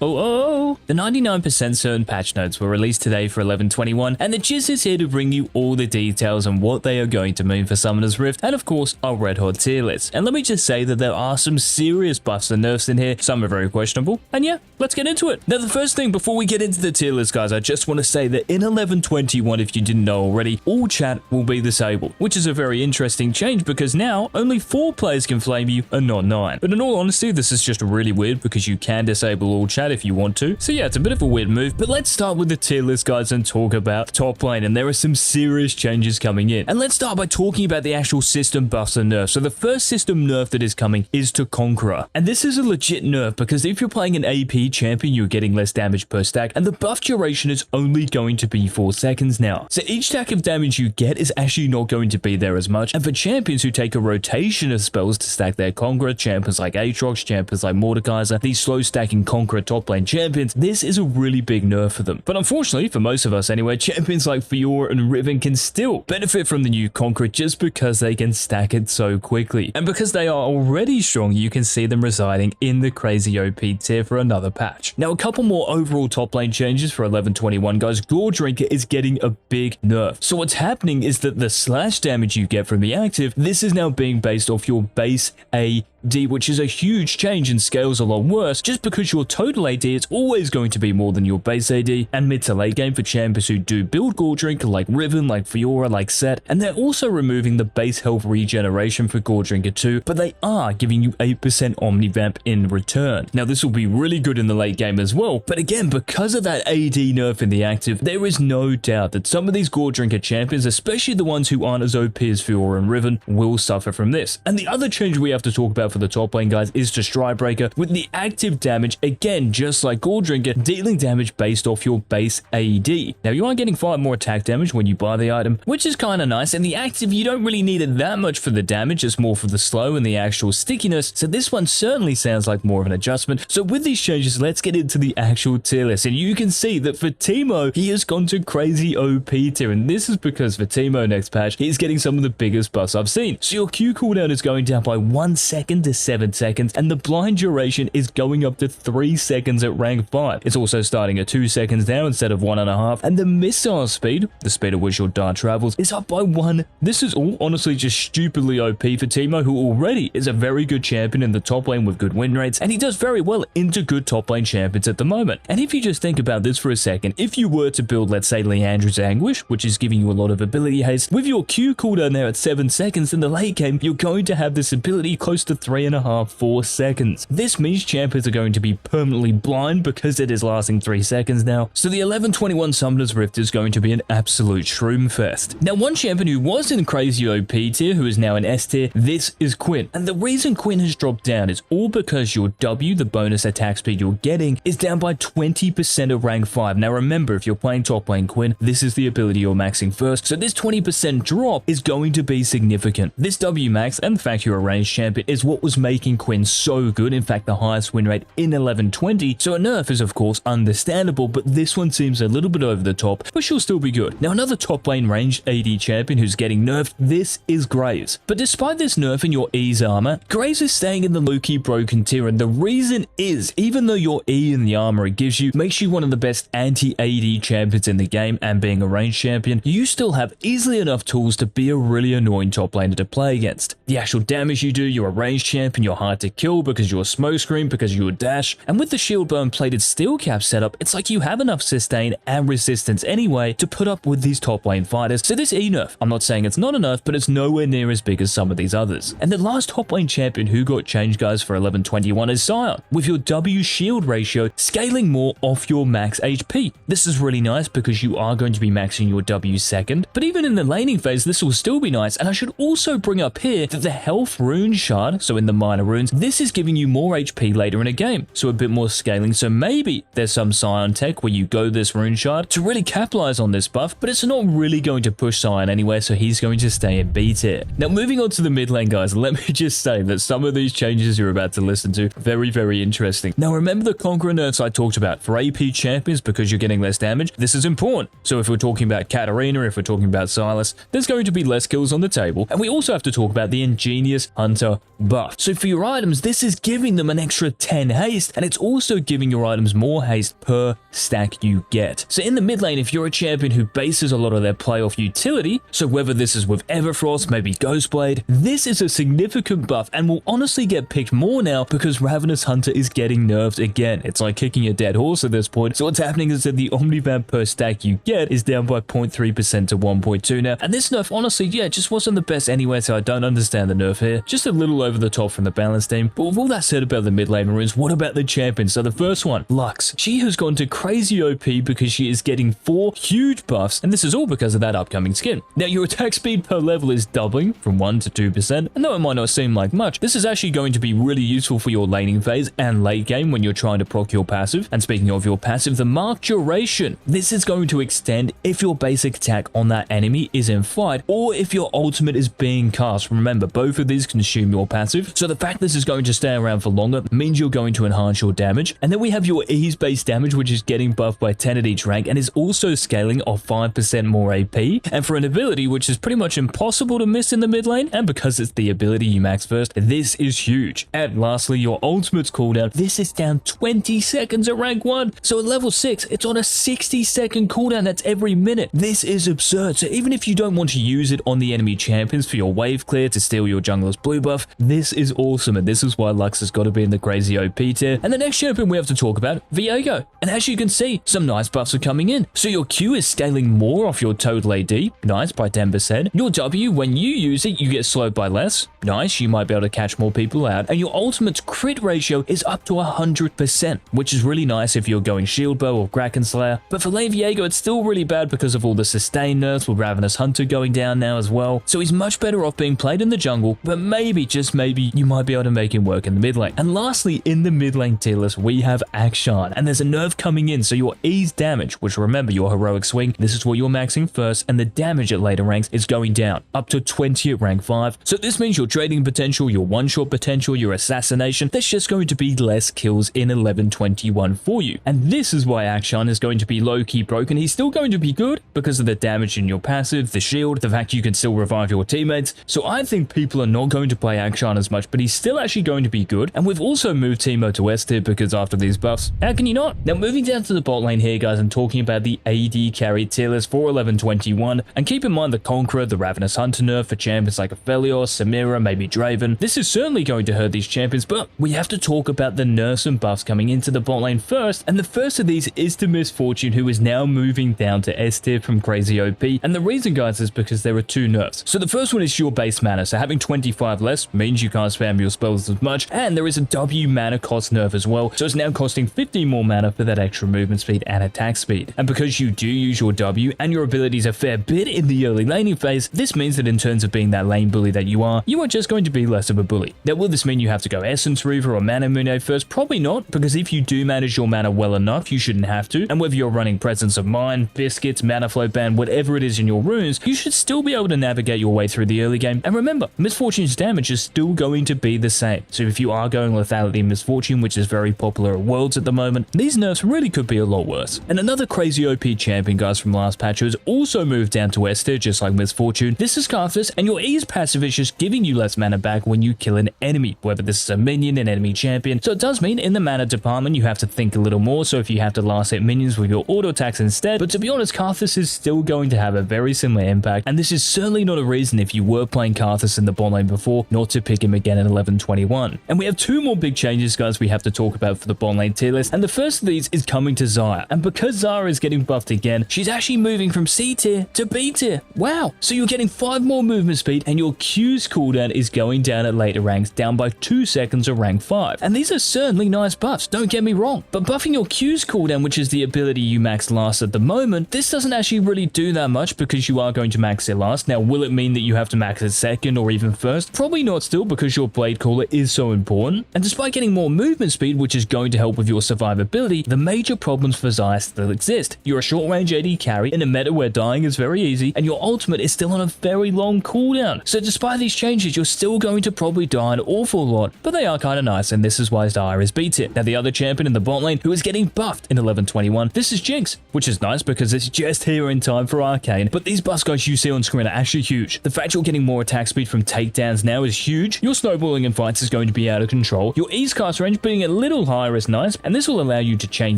The 99% certain patch notes were released today for 11.21, and the gist is here to bring you all the details on what they are going to mean for Summoner's Rift, and of course, our red hot tier list. And let me just say that there are some serious buffs and nerfs in here, some are very questionable, and yeah, let's get into it. Now, the first thing before we get into the tier list, guys, I just want to say that in 11.21, if you didn't know already, all chat will be disabled, which is a very interesting change because now only 4 players can flame you and not 9. But in all honesty, this is just really weird because you can disable all chat if you want to. So yeah, it's a bit of a weird move, but let's start with the tier list, guys, and talk about top lane. And there are some serious changes coming in. And let's start by talking about the actual system buffs and nerfs. So the first system nerf that is coming is to Conqueror. And this is a legit nerf because if you're playing an AP champion, you're getting less damage per stack, and the buff duration is only going to be 4 seconds now. So each stack of damage you get is actually not going to be there as much. And for champions who take a rotation of spells to stack their Conqueror, champions like Aatrox, champions like Mordekaiser, these slow stacking Conqueror top lane champions, this is a really big nerf for them. But unfortunately, for most of us anyway, champions like Fiora and Riven can still benefit from the new Conqueror just because they can stack it so quickly. And because they are already strong, you can see them residing in the crazy OP tier for another patch. Now, a couple more overall top lane changes for 11.21, guys. Gore Drinker is getting a big nerf. So what's happening is that the slash damage you get from the active, this is now being based off your base AD, which is a huge change and scales a lot worse just because your total AD is always going to be more than your base AD. And mid to late game for champions who do build Gore Drinker like Riven, like Fiora, like Set, and they're also removing the base health regeneration for Gore Drinker too, but they are giving you 8% Omnivamp in return. Now this will be really good in the late game as well, but again, because of that AD nerf in the active, there is no doubt that some of these Gore Drinker champions, especially the ones who aren't as OP as Fiora and Riven, will suffer from this. And the other change we have to talk about for the top lane, guys, is to Strikebreaker with the active damage, again, just like Gore Drinker, dealing damage based off your base AD. Now, you are getting 5 more attack damage when you buy the item, which is kind of nice, and the active, you don't really need it that much for the damage, it's more for the slow and the actual stickiness, so this one certainly sounds like more of an adjustment. So with these changes, let's get into the actual tier list, and you can see that for Teemo, he has gone to crazy OP tier, and this is because for Teemo next patch, he's getting some of the biggest buffs I've seen. So your Q cooldown is going down by 1 second to 7 seconds, and the blind duration is going up to 3 seconds at rank 5. It's also starting at 2 seconds now instead of 1.5, and the missile speed, the speed at which your dart travels, is up by 1. This is all honestly just stupidly OP for Teemo, who already is a very good champion in the top lane with good win rates, and he does very well into good top lane champions at the moment. And if you just think about this for a second, if you were to build, let's say, Leandra's Anguish, which is giving you a lot of ability haste, with your Q cooldown there at 7 seconds in the late game, you're going to have this ability close to 3.5-4 seconds. This means champions are going to be permanently blind because it is lasting 3 seconds now. So the 11.21 Summoner's Rift is going to be an absolute shroom fest. Now, one champion who was in crazy OP tier, who is now in S tier, this is Quinn. And the reason Quinn has dropped down is all because your W, the bonus attack speed you're getting, is down by 20% of rank 5. Now remember, if you're playing top lane Quinn, this is the ability you're maxing first, so this 20% drop is going to be significant. This W max and the fact you're a ranged champion is what was making Quinn so good, in fact the highest win rate in 11.20, so a nerf is of course understandable, but this one seems a little bit over the top, but she'll still be good. Now another top lane ranged AD champion who's getting nerfed, this is Graves. But despite this nerf in your E's armor, Graves is staying in the low-key broken tier, and the reason is, even though your E in the armor it gives you makes you one of the best anti-AD champions in the game, and being a ranged champion, you still have easily enough tools to be a really annoying top laner to play against. The actual damage you do, you're a ranged champion, you're hard to kill because you're a smokescreen, because you're a dash, and with the shield burn plated steel cap setup, it's like you have enough sustain and resistance anyway to put up with these top lane fighters. So this E nerf, I'm not saying it's not enough, but it's nowhere near as big as some of these others. And the last top lane champion who got changed, guys, for 11.21 is Sion, with your W shield ratio scaling more off your max HP. This is really nice because you are going to be maxing your W second, but even in the laning phase, this will still be nice. And I should also bring up here that the health rune shard, so in the minor runes, this is giving you more HP later in a game, so a bit more scaling. So maybe there's some Sion tech where you go this rune shard to really capitalize on this buff, but it's not really going to push Sion anywhere, so he's going to stay in B tier. Now moving on to the mid lane, guys, let me just say that some of these changes you're about to listen to, very interesting. Now remember the Conqueror nerfs I talked about for AP champions because you're getting less damage? This is important. So if we're talking about Katarina, if we're talking about Silas, there's going to be less kills on the table. And we also have to talk about the Ingenious Hunter buff. buff. So for your items, this is giving them an extra 10 haste, and it's also giving your items more haste per stack you get. So in the mid lane, if you're a champion who bases a lot of their play off utility, so whether this is with Everfrost, maybe Ghostblade, this is a significant buff and will honestly get picked more now because Ravenous Hunter is getting nerfed again. It's like kicking a dead horse at this point. So what's happening is that the Omnivamp per stack you get is down by 0.3% to 1.2 now. And this nerf, honestly, yeah, just wasn't the best anyway, so I don't understand the nerf here. Just a little over the top from the balance team. But with all that said about the mid lane maroons, what about the champions? So the first one, Lux. She has gone to crazy OP because she is getting 4 huge buffs, and this is all because of that upcoming skin. Now, your attack speed per level is doubling from 1 to 2%, and though it might not seem like much, this is actually going to be really useful for your laning phase and late game when you're trying to proc your passive. And speaking of your passive, the mark duration. This is going to extend if your basic attack on that enemy is in fight, or if your ultimate is being cast. Remember, both of these consume your passive, so the fact this is going to stay around for longer means you're going to enhance your damage. And then we have your ease-based damage, which is getting buffed by 10 at each rank and is also scaling off 5% more AP. And for an ability which is pretty much impossible to miss in the mid lane, and because it's the ability you max first, this is huge. And lastly, your ultimate's cooldown. This is down 20 seconds at rank 1. So at level 6, it's on a 60-second cooldown. That's every minute. This is absurd. So even if you don't want to use it on the enemy champions for your wave clear to steal your jungler's blue buff, this is awesome. And this is why Lux has got to be in the crazy OP tier. And the next champion we have to talk about, Viego. And as you can see, some nice buffs are coming in. So your Q is scaling more off your total AD, nice, by 10%. Your W, when you use it, you get slowed by less, nice, you might be able to catch more people out. And your ultimate's crit ratio is up to 100%, which is really nice if you're going Shield Bow or Kraken Slayer. But for lane Viego, it's still really bad because of all the sustain nerfs with Ravenous Hunter going down now as well. So he's much better off being played in the jungle, but maybe, just maybe, you might be able to make him work in the mid lane. And lastly, in the mid lane tier list, we have Akshan, and there's a nerf coming in, so your ease damage, which remember your heroic swing, this is what you're maxing first, and the damage at later ranks is going down up to 20 at rank 5. So this means your trading potential, your one-shot potential, your assassination, there's just going to be less kills in 11-21 for you. And this is why Akshan is going to be low-key broken. He's still going to be good because of the damage in your passive, the shield, the fact you can still revive your teammates. So I think people are not going to play Akshan as much, but he's still actually going to be good. And we've also moved Teemo to S tier because after these buffs, how can you not? Now moving down to the bot lane here, guys, and talking about the AD carry tier list for 11-21, and keep in mind the Conqueror, the Ravenous Hunter nerf for champions like Aphelios, Samira, maybe Draven. This is certainly going to hurt these champions, but we have to talk about the nerfs and buffs coming into the bot lane first, and the first of these is to Miss Fortune, who is now moving down to S tier from crazy OP. And the reason, guys, is because there are 2 nerfs. So the first one is your base mana, so having 25 less means you can't spam your spells as much, and there is a W mana cost nerf as well, so it's now costing 15 more mana for that extra movement speed and attack speed. And because you do use your W and your abilities a fair bit in the early laning phase, this means that in terms of being that lane bully that you are just going to be less of a bully. Now, will this mean you have to go Essence Reaver or Mana Mune first? Probably not, because if you do manage your mana well enough, you shouldn't have to. And whether you're running Presence of Mind, Biscuits, Mana Flow Band, whatever it is in your runes, you should still be able to navigate your way through the early game. And remember, Miss Fortune's damage is still going to be the same. So if you are going Lethality and Miss Fortune, which is very popular at Worlds at the moment, these nerfs really could be a lot worse. And another crazy OP champion, guys, from last patch has also moved down to S tier, just like Miss Fortune. This is Karthus, and your ease passive is just giving you less mana back when you kill an enemy, whether this is a minion, an enemy champion. So it does mean in the mana department, you have to think a little more, so if you have to last hit minions with your auto attacks instead. But to be honest, Karthus is still going to have a very similar impact, and this is certainly not a reason if you were playing Karthus in the bot lane before not to pick him again in 11-21. And we have 2 more big changes, guys, we have to talk about for the bot lane tier list, and the first of these is coming to Xayah. And because Xayah is getting buffed again, she's actually moving from C tier to B tier. Wow! So you're getting 5 more movement speed, and your Q's cooldown is going down at later ranks, down by 2 seconds at rank 5. And these are certainly nice buffs, don't get me wrong. But buffing your Q's cooldown, which is the ability you max last at the moment, this doesn't actually really do that much because you are going to max it last. Now, will it mean that you have to max it second or even first? Probably not still, because your Blade Caller is so important. And despite getting more movement speed, which is going to help with your survivability, the major problems for Xayah still exist. You're a short range AD carry in a meta where dying is very easy, and your ultimate is still on a very long cooldown. So despite these changes, you're still going to probably die an awful lot, but they are kind of nice, and this is why Xayah is B tier. Now, the other champion in the bot lane who is getting buffed in 11-21, this is Jinx, which is nice because it's just here in time for Arcane, but these buffs, guys, you see on screen are actually huge. The fact you're getting more attack speed from takedowns now is huge. Your Your snowballing in fights is going to be out of control. Your E's cast range being a little higher is nice, and this will allow you to chain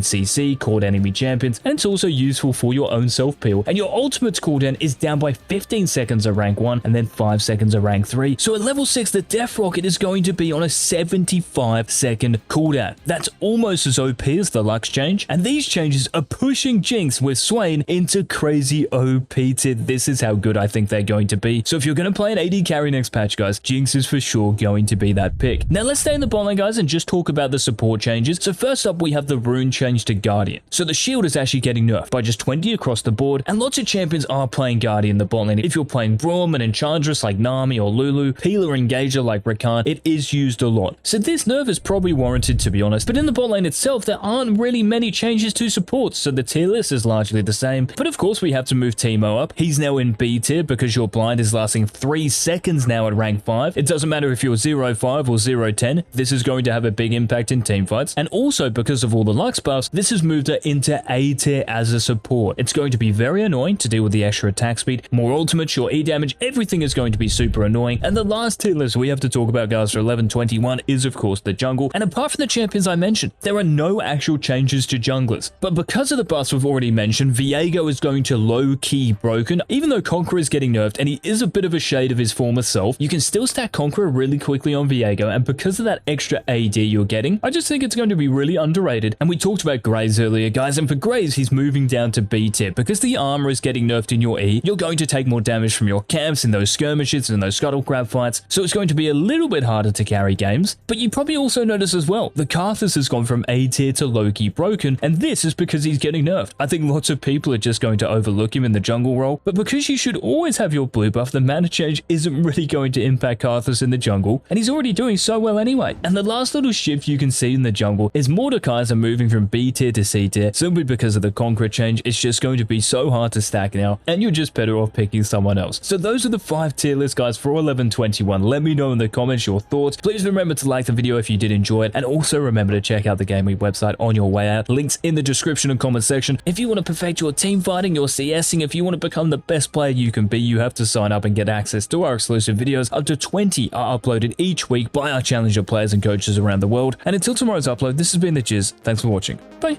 CC, caught enemy champions, and it's also useful for your own self-peel. And your ultimate's cooldown is down by 15 seconds at rank 1 and then 5 seconds at rank 3. So at level 6, the Death Rocket is going to be on a 75-second cooldown. That's almost as OP as the Lux change, and these changes are pushing Jinx with Swain into crazy OP tier. This is how good I think they're going to be. So if you're going to play an AD carry next patch, guys, Jinx is for sure going to be that pick. Now let's stay in the bot lane, guys, and just talk about the support changes. So first up, we have the rune change to Guardian. So the shield is actually getting nerfed by just 20 across the board, and lots of champions are playing Guardian in the bot lane. If you're playing Braum and Enchantress like Nami or Lulu, Healer Engager like Rakan, it is used a lot. So this nerf is probably warranted, to be honest, but in the bot lane itself, there aren't really many changes to supports, so the tier list is largely the same. But of course, we have to move Teemo up. He's now in B tier because your blind is lasting 3 seconds now at rank 5. It doesn't matter if you're 0-5 or 0-10, this is going to have a big impact in teamfights. And also, because of all the Lux buffs, this has moved her into A tier as a support. It's going to be very annoying to deal with the extra attack speed, more ultimates, your E damage, everything is going to be super annoying. And the last tier list we have to talk about, guys, for 1121 is of course the jungle. And apart from the champions I mentioned, there are no actual changes to junglers. But because of the buffs we've already mentioned, Viego is going to low-key broken. Even though Conqueror is getting nerfed and he is a bit of a shade of his former self, you can still stack Conqueror really quickly on Viego, and because of that extra AD you're getting, I just think it's going to be really underrated. And we talked about Graves earlier, guys, and for Graves, he's moving down to B tier. Because the armor is getting nerfed in your E, you're going to take more damage from your camps in those skirmishes and those scuttle crab fights, so it's going to be a little bit harder to carry games. But you probably also notice as well, the Karthus has gone from A tier to low-key broken, and this is because he's getting nerfed. I think lots of people are just going to overlook him in the jungle role, but because you should always have your blue buff, the mana change isn't really going to impact Karthus in the jungle, and he's already doing so well anyway. And the last little shift you can see in the jungle is Mordekaiser moving from B tier to C tier, simply because of the Conqueror change. It's just going to be so hard to stack now, and you're just better off picking someone else. So those are the 5 tier lists, guys, for 1121. Let me know in the comments your thoughts. Please remember to like the video if you did enjoy it, and also remember to check out the GameLeap website on your way out. Links in the description and comment section. If you want to perfect your team fighting, your CSing, if you want to become the best player you can be, you have to sign up and get access to our exclusive videos. Up to 20 are uploaded each week by our challenger players and coaches around the world. And until tomorrow's upload, this has been the Jizz. Thanks for watching. Bye.